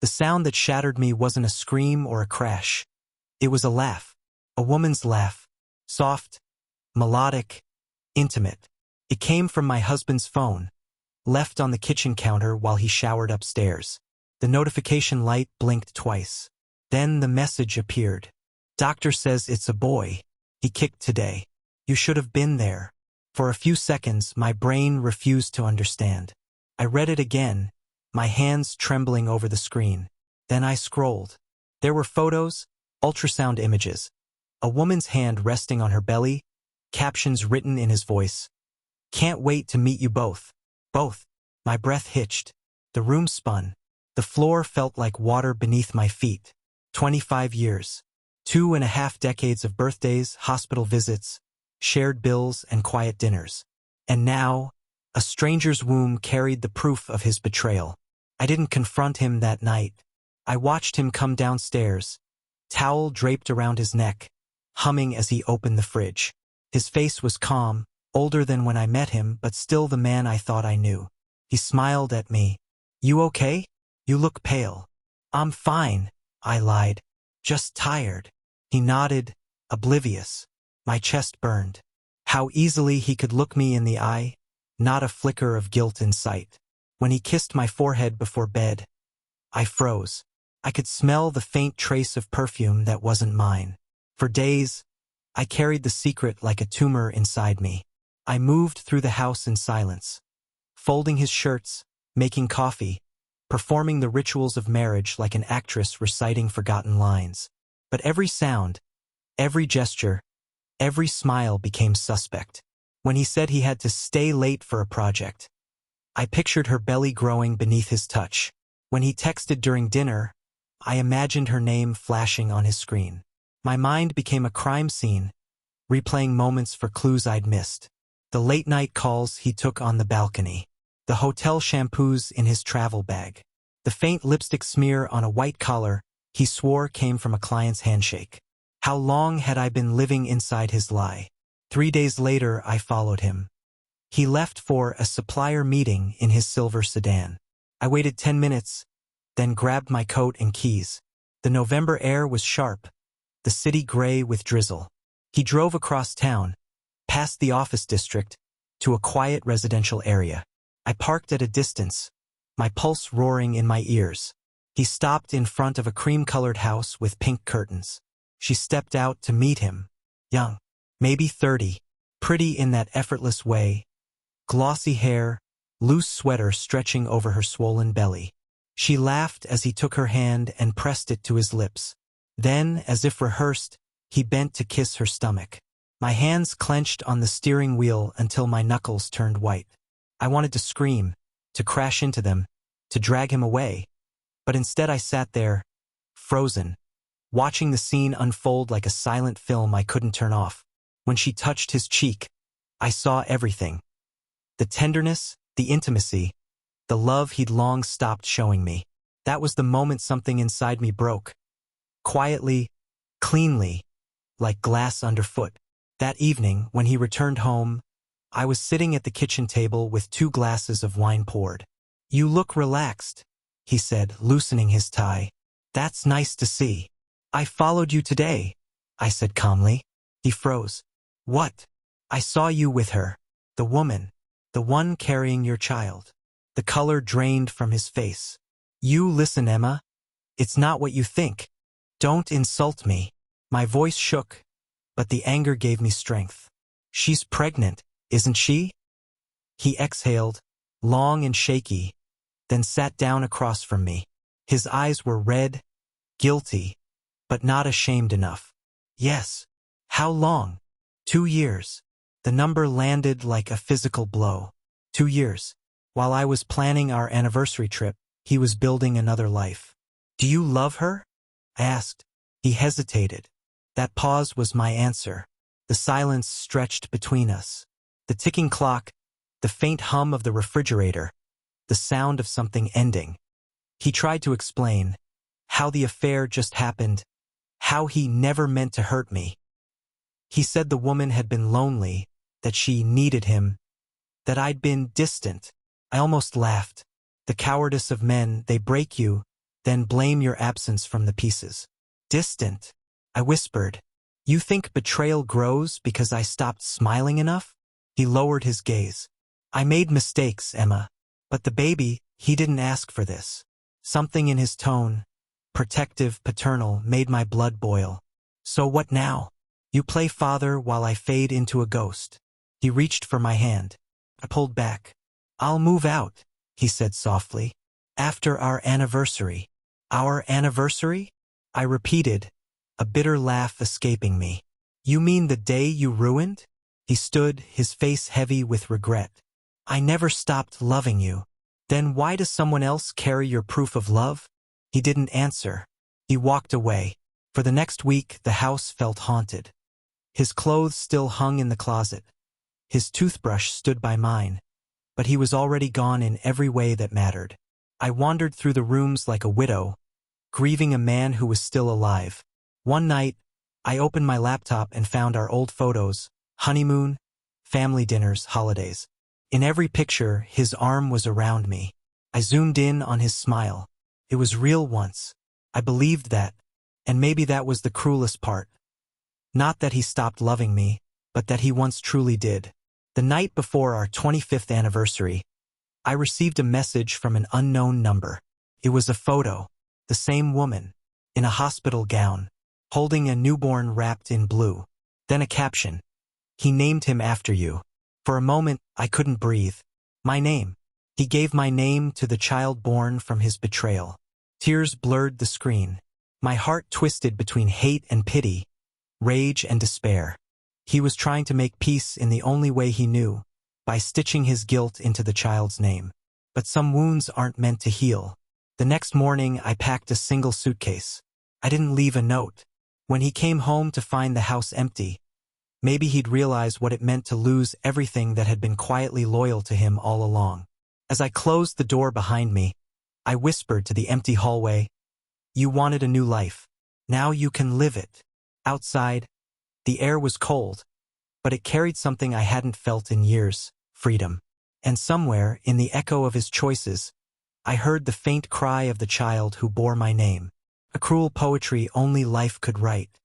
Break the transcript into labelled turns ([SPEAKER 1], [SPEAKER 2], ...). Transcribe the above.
[SPEAKER 1] The sound that shattered me wasn't a scream or a crash. It was a laugh. A woman's laugh. Soft, melodic, intimate. It came from my husband's phone, left on the kitchen counter while he showered upstairs. The notification light blinked twice. Then the message appeared. Doctor says it's a boy. He kicked today. You should have been there. For a few seconds, my brain refused to understand. I read it again, my hands trembling over the screen. Then I scrolled. There were photos, ultrasound images, a woman's hand resting on her belly, captions written in his voice. Can't wait to meet you both. Both. My breath hitched. The room spun. The floor felt like water beneath my feet. 25 years. 2.5 decades of birthdays, hospital visits, shared bills, and quiet dinners. And now, a stranger's womb carried the proof of his betrayal. I didn't confront him that night. I watched him come downstairs, towel draped around his neck, humming as he opened the fridge. His face was calm, older than when I met him, but still the man I thought I knew. He smiled at me. You okay? You look pale. I'm fine, I lied. Just tired. He nodded, oblivious. My chest burned. How easily he could look me in the eye, not a flicker of guilt in sight. When he kissed my forehead before bed, I froze. I could smell the faint trace of perfume that wasn't mine. For days, I carried the secret like a tumor inside me. I moved through the house in silence, folding his shirts, making coffee, performing the rituals of marriage like an actress reciting forgotten lines. But every sound, every gesture, every smile became suspect. When he said he had to stay late for a project, I pictured her belly growing beneath his touch. When he texted during dinner, I imagined her name flashing on his screen. My mind became a crime scene, replaying moments for clues I'd missed. The late-night calls he took on the balcony. The hotel shampoos in his travel bag. The faint lipstick smear on a white collar he swore came from a client's handshake. How long had I been living inside his lie? 3 days later, I followed him. He left for a supplier meeting in his silver sedan. I waited 10 minutes, then grabbed my coat and keys. The November air was sharp, the city gray with drizzle. He drove across town, past the office district, to a quiet residential area. I parked at a distance, my pulse roaring in my ears. He stopped in front of a cream-colored house with pink curtains. She stepped out to meet him, young, maybe 30, pretty in that effortless way, glossy hair, loose sweater stretching over her swollen belly. She laughed as he took her hand and pressed it to his lips. Then, as if rehearsed, he bent to kiss her stomach. My hands clenched on the steering wheel until my knuckles turned white. I wanted to scream, to crash into them, to drag him away. But instead I sat there, frozen, watching the scene unfold like a silent film I couldn't turn off. When she touched his cheek, I saw everything. The tenderness, the intimacy, the love he'd long stopped showing me. That was the moment something inside me broke. Quietly, cleanly, like glass underfoot. That evening, when he returned home, I was sitting at the kitchen table with 2 glasses of wine poured. You look relaxed, he said, loosening his tie. That's nice to see. I followed you today, I said calmly. He froze. What? I saw you with her. The woman. The one carrying your child. The color drained from his face. You listen, Emma. It's not what you think. Don't insult me. My voice shook, but the anger gave me strength. She's pregnant, isn't she? He exhaled, long and shaky, then sat down across from me. His eyes were red, guilty, but not ashamed enough. Yes. How long? 2 years. The number landed like a physical blow. 2 years. While I was planning our anniversary trip, he was building another life. Do you love her? I asked. He hesitated. That pause was my answer. The silence stretched between us. The ticking clock, the faint hum of the refrigerator, the sound of something ending. He tried to explain how the affair just happened, how he never meant to hurt me. He said the woman had been lonely, that she needed him, that I'd been distant. I almost laughed. The cowardice of men, they break you, then blame your absence from the pieces. Distant. I whispered. You think betrayal grows because I stopped smiling enough? He lowered his gaze. I made mistakes, Emma. But the baby, he didn't ask for this. Something in his tone, protective, paternal, made my blood boil. So what now? You play father while I fade into a ghost. He reached for my hand. I pulled back. I'll move out, he said softly. After our anniversary. Our anniversary? I repeated, a bitter laugh escaping me. You mean the day you ruined? He stood, his face heavy with regret. I never stopped loving you. Then why does someone else carry your proof of love? He didn't answer. He walked away. For the next week, the house felt haunted. His clothes still hung in the closet. His toothbrush stood by mine. But he was already gone in every way that mattered. I wandered through the rooms like a widow, grieving a man who was still alive. One night, I opened my laptop and found our old photos, honeymoon, family dinners, holidays. In every picture, his arm was around me. I zoomed in on his smile. It was real once. I believed that, and maybe that was the cruelest part. Not that he stopped loving me, but that he once truly did. The night before our 25th anniversary, I received a message from an unknown number. It was a photo, the same woman, in a hospital gown, holding a newborn wrapped in blue. Then a caption. He named him after you. For a moment, I couldn't breathe. My name. He gave my name to the child born from his betrayal. Tears blurred the screen. My heart twisted between hate and pity, rage and despair. He was trying to make peace in the only way he knew, by stitching his guilt into the child's name. But some wounds aren't meant to heal. The next morning, I packed a single suitcase. I didn't leave a note. When he came home to find the house empty, maybe he'd realize what it meant to lose everything that had been quietly loyal to him all along. As I closed the door behind me, I whispered to the empty hallway, "You wanted a new life. Now you can live it." Outside, the air was cold, but it carried something I hadn't felt in years, freedom. And somewhere, in the echo of his choices, I heard the faint cry of the child who bore my name, a cruel poetry only life could write.